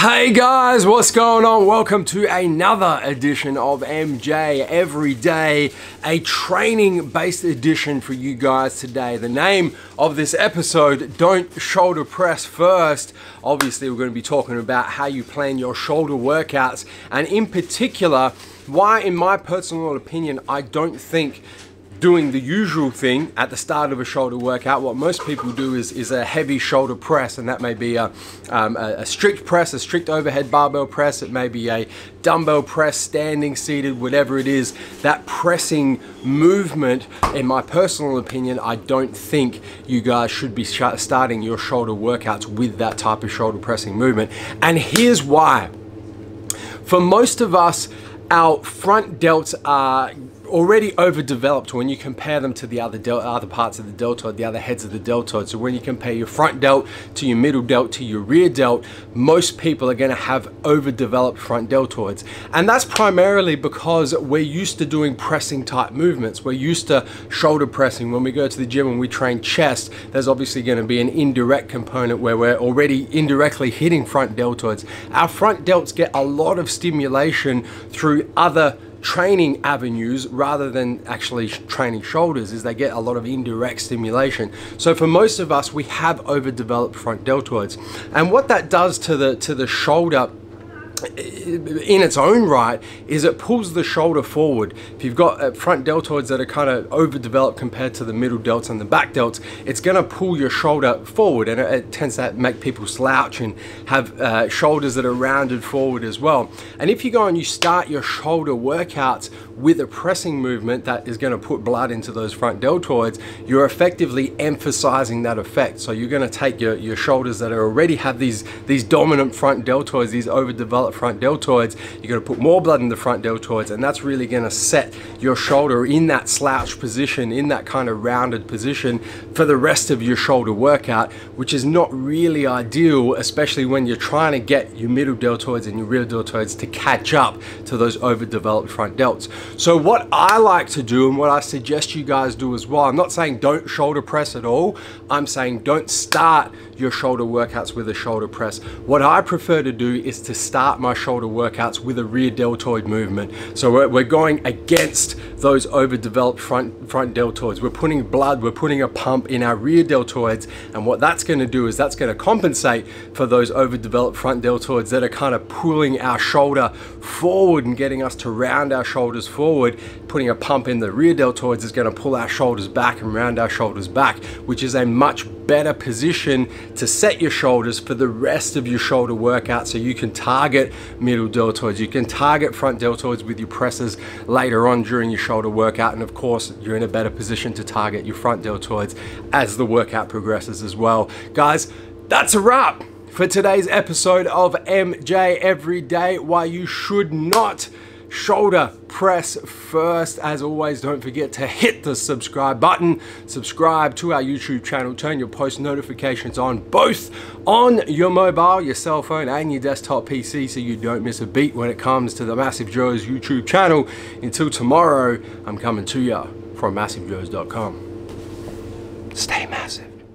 Hey guys, what's going on? Welcome to another edition of MJ Everyday, a training-based edition for you guys today. The name of this episode, Don't Shoulder Press First. Obviously, we're going to be talking about how you plan your shoulder workouts, and in particular, why, in my personal opinion, I don't think doing the usual thing at the start of a shoulder workout. What most people do is a heavy shoulder press, and that may be a strict press, a strict overhead barbell press. It may be a dumbbell press, standing, seated, whatever it is. That pressing movement, in my personal opinion, I don't think you guys should be starting your shoulder workouts with that type of shoulder pressing movement. And here's why. For most of us, our front delts are already overdeveloped when you compare them to the other parts of the deltoid, the other heads of the deltoid. So when you compare your front delt to your middle delt to your rear delt, most people are going to have overdeveloped front deltoids. And that's primarily because we're used to doing pressing type movements. We're used to shoulder pressing. When we go to the gym and we train chest, there's obviously going to be an indirect component where we're already indirectly hitting front deltoids. Our front delts get a lot of stimulation through other training avenues rather than actually training shoulders, is they get a lot of indirect stimulation. So for most of us, we have overdeveloped front deltoids, and what that does to the shoulder in its own right is it pulls the shoulder forward. If you've got front deltoids that are kind of overdeveloped compared to the middle delts and the back delts, it's going to pull your shoulder forward, and it tends to make people slouch and have shoulders that are rounded forward as well. And if you go and you start your shoulder workouts with a pressing movement that is going to put blood into those front deltoids, you're effectively emphasizing that effect. So you're going to take your shoulders that already have these dominant front deltoids, these overdeveloped front deltoids, you're going to put more blood in the front deltoids, and that's really going to set your shoulder in that slouch position, in that kind of rounded position for the rest of your shoulder workout, which is not really ideal, especially when you're trying to get your middle deltoids and your rear deltoids to catch up to those overdeveloped front delts. So what I like to do, and what I suggest you guys do as well, I'm not saying don't shoulder press at all, I'm saying don't start your shoulder workouts with a shoulder press. What I prefer to do is to start my shoulder workouts with a rear deltoid movement. So we're going against those overdeveloped front deltoids. We're putting blood, we're putting a pump in our rear deltoids, and what that's going to do is that's going to compensate for those overdeveloped front deltoids that are kind of pulling our shoulder forward and getting us to round our shoulders forward. Putting a pump in the rear deltoids is going to pull our shoulders back and round our shoulders back, which is a much better position to set your shoulders for the rest of your shoulder workout, so you can target middle deltoids, you can target front deltoids with your presses later on during your shoulder workout, and of course you're in a better position to target your front deltoids as the workout progresses as well. Guys, that's a wrap for today's episode of MJ Everyday, why you should not shoulder press first. As always, don't forget to hit the subscribe button, subscribe to our YouTube channel, turn your post notifications on both on your mobile, your cell phone, and your desktop PC, so you don't miss a beat when it comes to the Massive Joes YouTube channel. Until tomorrow, I'm coming to you from MassiveJoes.com. Stay massive.